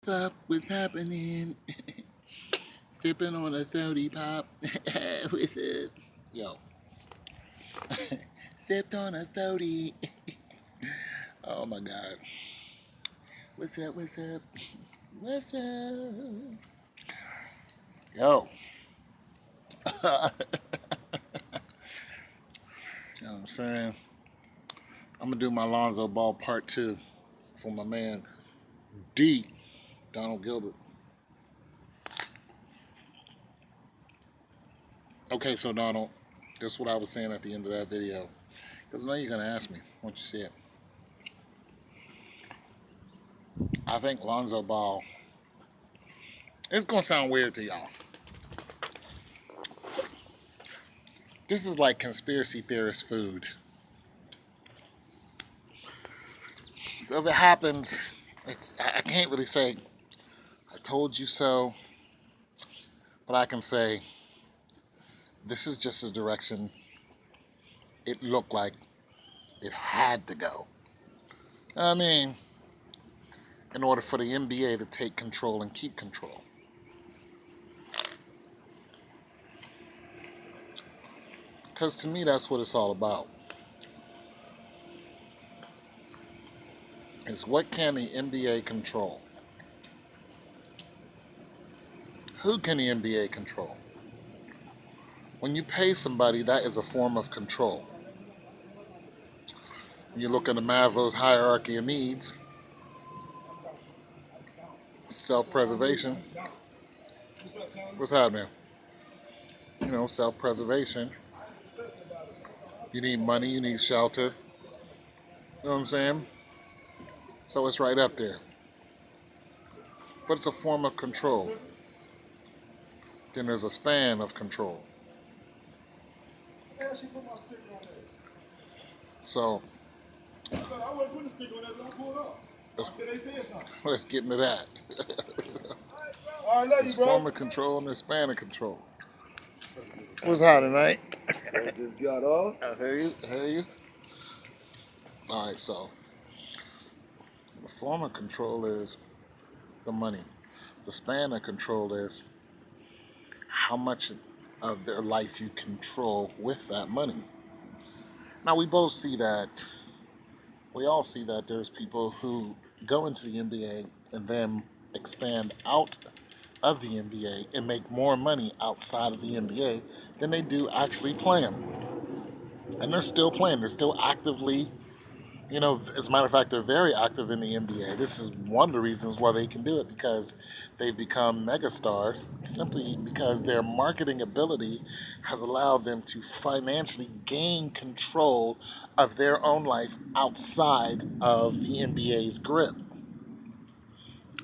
What's up? What's happening? Sipping on a 30 pop. What's up? Yo. Sipped on a 30. Oh my god. What's up? What's up? What's up? Yo. You know what I'm saying? I'm gonna do my Lonzo Ball part 2 for my man D. Donald Gilbert. Okay, so Donald, this is what I was saying at the end of that video. Because I know you're going to ask me once you see it. I think Lonzo Ball, it's going to sound weird to y'all. This is like conspiracy theorist food. So if it happens, I can't really say, I told you so. But I can say, this is just the direction it looked like it had to go. I mean, in order for the NBA to take control and keep control. Because to me, that's what it's all about. Is what can the NBA control? Who can the NBA control? When you pay somebody, that is a form of control. When you look at the Maslow's hierarchy of needs, self-preservation. What's happening? You know, self-preservation. You need money, you need shelter. You know what I'm saying? So it's right up there. But it's a form of control. Then there's a span of control. So let's get into that. There's form of control and there's span of control. What's happening, right? I just got off. I hear you. All right, so the form of control is the money. The span of control is how much of their life you control with that money. Now, we both see that, we all see that there's people who go into the NBA and then expand out of the NBA and make more money outside of the NBA than they do actually playing. And they're still playing. They're still actively, you know, as a matter of fact, they're very active in the NBA. This is one of the reasons why they can do it, because they've become megastars simply because their marketing ability has allowed them to financially gain control of their own life outside of the NBA's grip.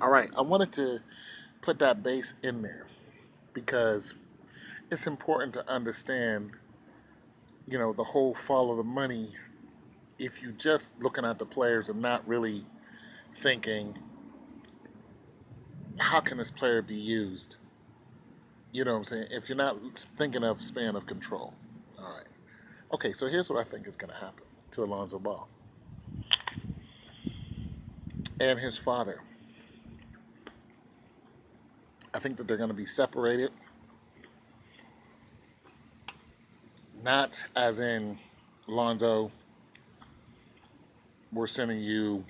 All right, I wanted to put that base in there because it's important to understand, you know, the whole follow the money. If you just looking at the players and not really thinking, how can this player be used? You know what I'm saying? If you're not thinking of span of control. All right. Okay, so here's what I think is going to happen to Lonzo Ball and his father. I think that they're going to be separated. Not as in, Lonzo, we're sending you,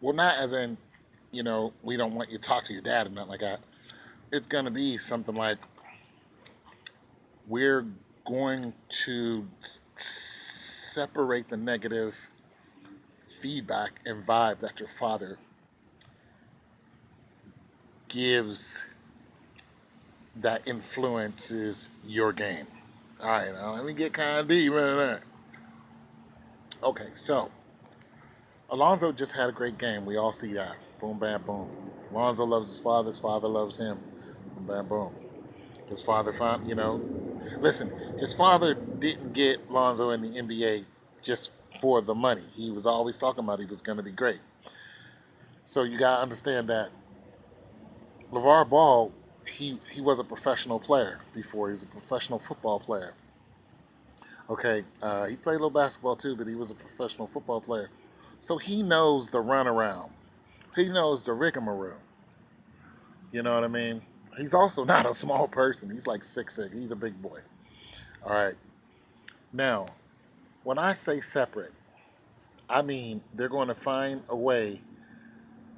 well, not as in, you know, we don't want you to talk to your dad or nothing like that. It's going to be something like, we're going to separate the negative feedback and vibe that your father gives that influences your game. All right, now let me get kind of deep into that. Okay, so Alonzo just had a great game. We all see that. Boom, bam, boom. Lonzo loves his father loves him. Boom, bam, boom. His father found, you know, listen, his father didn't get Lonzo in the NBA just for the money. He was always talking about he was going to be great. So you got to understand that Lavar Ball, he was a professional player before. He was a professional football player. Okay, he played a little basketball too, but he was a professional football player. So he knows the runaround. He knows the rigmarole. You know what I mean? He's also not a small person. He's like 6'6". He's a big boy. All right. Now, when I say separate, I mean they're going to find a way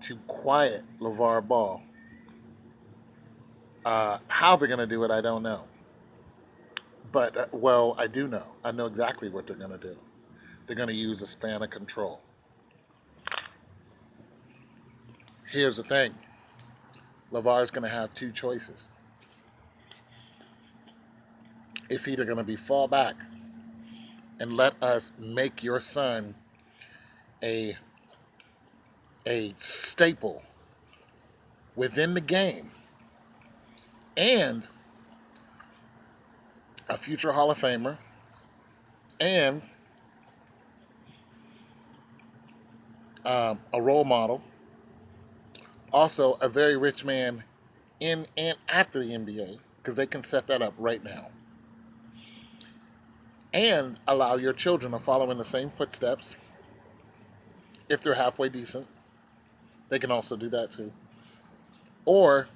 to quiet Lavar Ball. How they're going to do it, I don't know. But, well, I do know. I know exactly what they're going to do. They're going to use a span of control. Here's the thing. Lavar's going to have two choices. It's either going to be fall back and let us make your son a staple within the game and a future Hall of Famer and a role model, also a very rich man in and after the NBA, because they can set that up right now, and allow your children to follow in the same footsteps. If they're halfway decent, they can also do that too. Or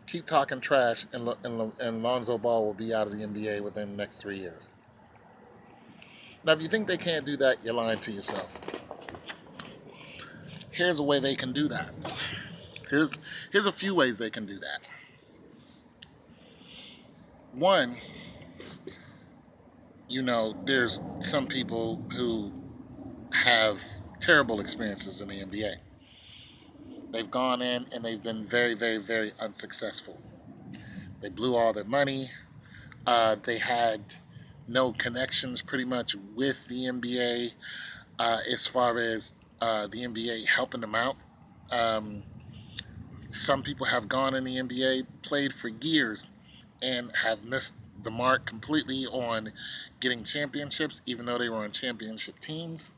keep talking trash, and Lonzo Ball will be out of the NBA within the next 3 years. Now, if you think they can't do that, you're lying to yourself. Here's a way they can do that. Here's a few ways they can do that. One, there's some people who have terrible experiences in the NBA. They've gone in and they've been very, very, very unsuccessful. They blew all their money. They had no connections pretty much with the NBA as far as the NBA helping them out. Some people have gone in the NBA, played for years, and have missed the mark completely on getting championships, even though they were on championship teams.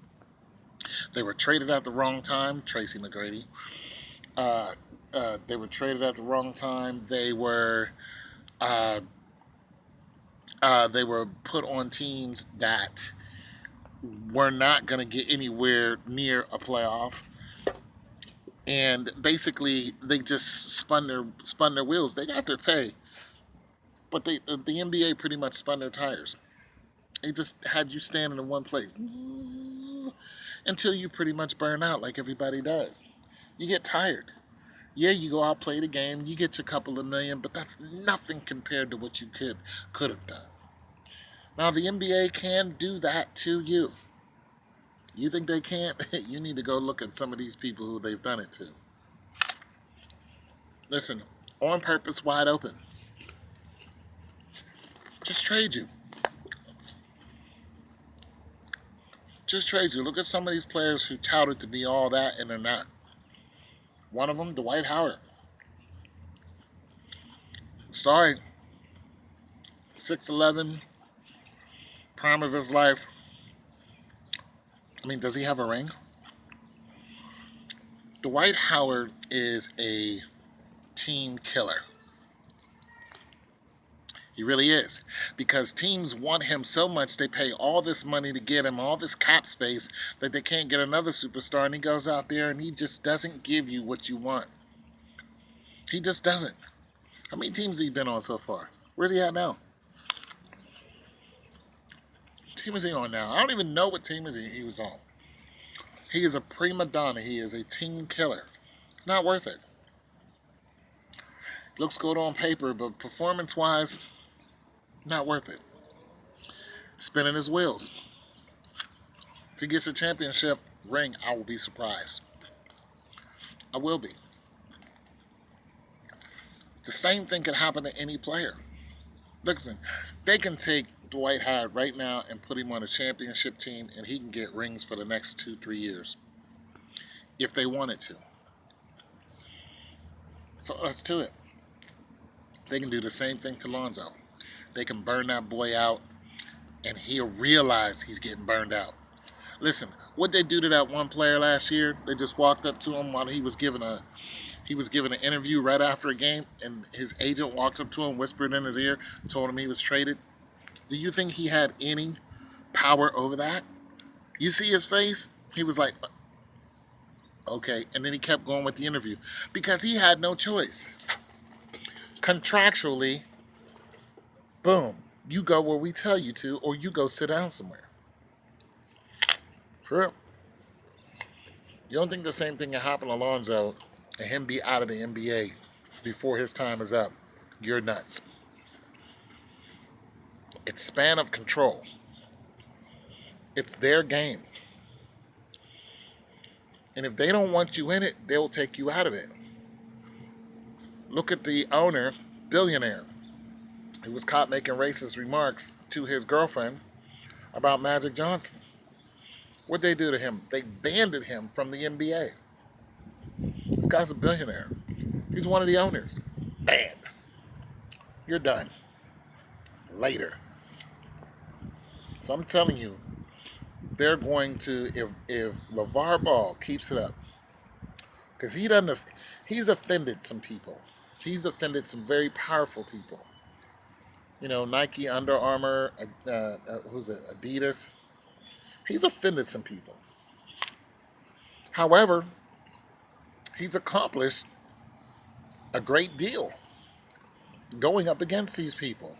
They were traded at the wrong time. Tracy McGrady. They were traded at the wrong time. They were put on teams that were not going to get anywhere near a playoff, and basically they just spun their wheels. They got their pay, but the NBA pretty much spun their tires. They just had you standing in one place until you pretty much burn out, like everybody does. You get tired. Yeah, you go out, play the game, you get your couple of million, but that's nothing compared to what you could have done. Now, the NBA can do that to you. You think they can't? You need to go look at some of these people who they've done it to. Listen, on purpose, wide open. Just trade you. Just trade you. Look at some of these players who touted to be all that and they're not. One of them, Dwight Howard. Sorry. 6'11", prime of his life. I mean, does he have a ring? Dwight Howard is a team killer. He really is. Because teams want him so much, they pay all this money to get him, all this cap space, that they can't get another superstar, and he goes out there and he just doesn't give you what you want. He just doesn't. How many teams has he been on so far? Where's he at now? What team is he on now? I don't even know what team he was on. He is a prima donna. He is a team killer. Not worth it. Looks good on paper, but performance-wise, not worth it. Spinning his wheels. If he gets a championship ring, I will be surprised. I will be. The same thing could happen to any player. Listen, they can take Dwight Howard right now and put him on a championship team, and he can get rings for the next 2-3 years. If they wanted to. So let's do it. They can do the same thing to Lonzo. They can burn that boy out, and he'll realize he's getting burned out. Listen, what they do to that one player last year, they just walked up to him while he was giving an interview right after a game, and his agent walked up to him, whispered in his ear, told him he was traded. Do you think he had any power over that? You see his face? He was like, Okay, and then he kept going with the interview because he had no choice. Contractually, boom, you go where we tell you to, or you go sit down somewhere. Sure. You don't think the same thing can happen to Lonzo and him be out of the NBA before his time is up? You're nuts. It's span of control. It's their game. And if they don't want you in it, they'll take you out of it. Look at the owner, billionaire, who was caught making racist remarks to his girlfriend about Magic Johnson. What'd they do to him? They banned him from the NBA. This guy's a billionaire. He's one of the owners. Banned. You're done. Later. So I'm telling you, they're going to, if Lavar Ball keeps it up, because he's offended some people. He's offended some very powerful people. Nike, Under Armour, who's it, Adidas. He's offended some people. However, he's accomplished a great deal going up against these people.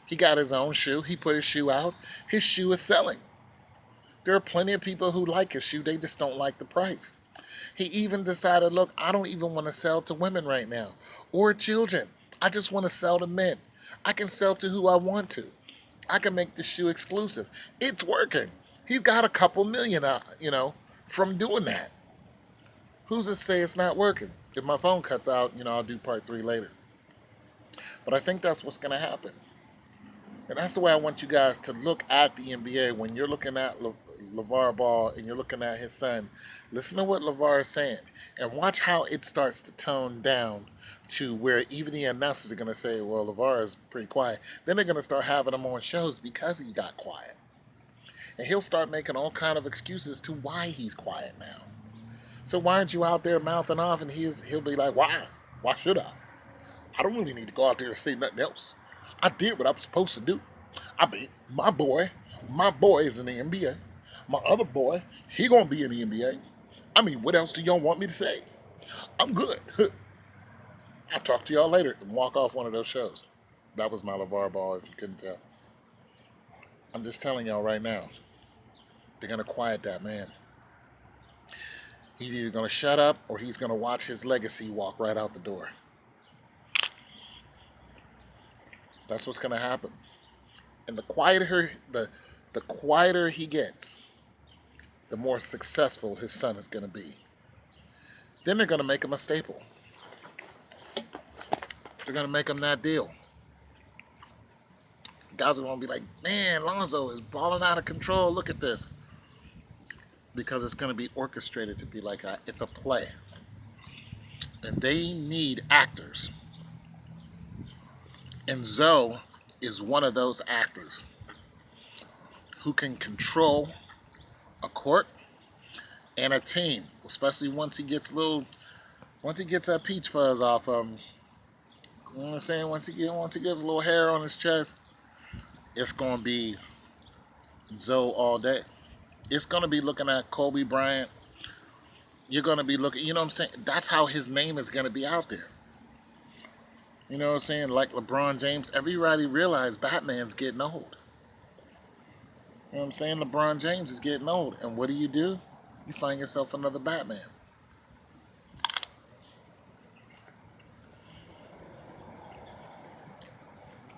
He got his own shoe. He put his shoe out. His shoe is selling. There are plenty of people who like his shoe. They just don't like the price. He even decided, look, I don't even want to sell to women right now or children. I just want to sell to men. I can sell to who I want to. I can make this shoe exclusive. It's working. He's got a couple million, from doing that. Who's to say it's not working? If my phone cuts out, I'll do part 3 later. But I think that's what's going to happen. And that's the way I want you guys to look at the NBA when you're looking at Lavar Ball and you're looking at his son. Listen to what Lavar is saying and watch how it starts to tone down to where even the announcers are going to say, well, Lavar is pretty quiet. Then they're going to start having him on shows because he got quiet. And he'll start making all kind of excuses to why he's quiet now. So why aren't you out there mouthing off? And he'll be like, why? Why should I? I don't really need to go out there and say nothing else. I did what I was supposed to do. I mean, my boy is in the NBA. My other boy, he gonna be in the NBA. I mean, what else do y'all want me to say? I'm good. I'll talk to y'all later and walk off one of those shows. That was my Lavar Ball, if you couldn't tell. I'm just telling y'all right now, they're gonna quiet that man. He's either gonna shut up or he's gonna watch his legacy walk right out the door. That's what's gonna happen. And the quieter he gets, the more successful his son is gonna be. Then they're gonna make him a staple. They're gonna make him that deal. Guys are gonna be like, man, Lonzo is balling out of control. Look at this. Because it's gonna be orchestrated to be like it's a play. And they need actors. And Zoe is one of those actors who can control a court and a team, especially once he gets that peach fuzz off of him. You know what I'm saying? Once he gets a little hair on his chest, it's gonna be Zoe all day. It's gonna be looking at Kobe Bryant. You're gonna be looking, you know what I'm saying? That's how his name is gonna be out there. You know what I'm saying? Like LeBron James, everybody realized Batman's getting old. You know what I'm saying? LeBron James is getting old. And what do? You find yourself another Batman.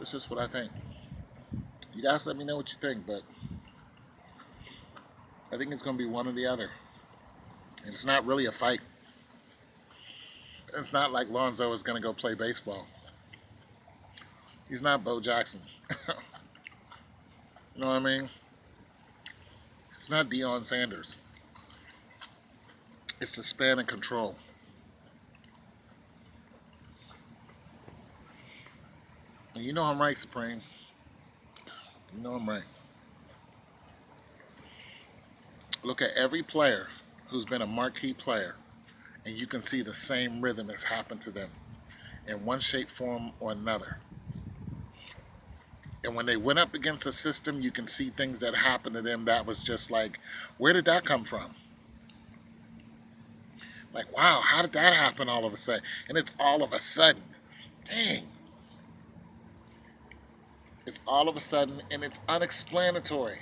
It's just what I think. You guys let me know what you think, but I think it's going to be one or the other. And it's not really a fight. It's not like Lonzo is going to go play baseball. He's not Bo Jackson. You know what I mean? It's not Deion Sanders. It's the span and control. And you know I'm right, Supreme. You know I'm right. Look at every player who's been a marquee player, and you can see the same rhythm that's happened to them in one shape, form, or another. And when they went up against a system, you can see things that happened to them that was just like, where did that come from? Like, wow, how did that happen all of a sudden? And it's all of a sudden. Dang. It's all of a sudden, and it's unexplanatory.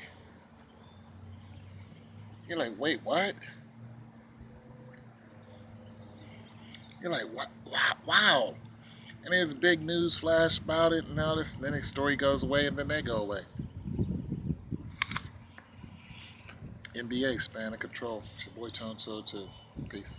You're like, wait, what? You're like, what? Wow. And there's a big news flash about it, and now then the story goes away, and then they go away. NBA, span of control. It's your boy Tone 202. Peace.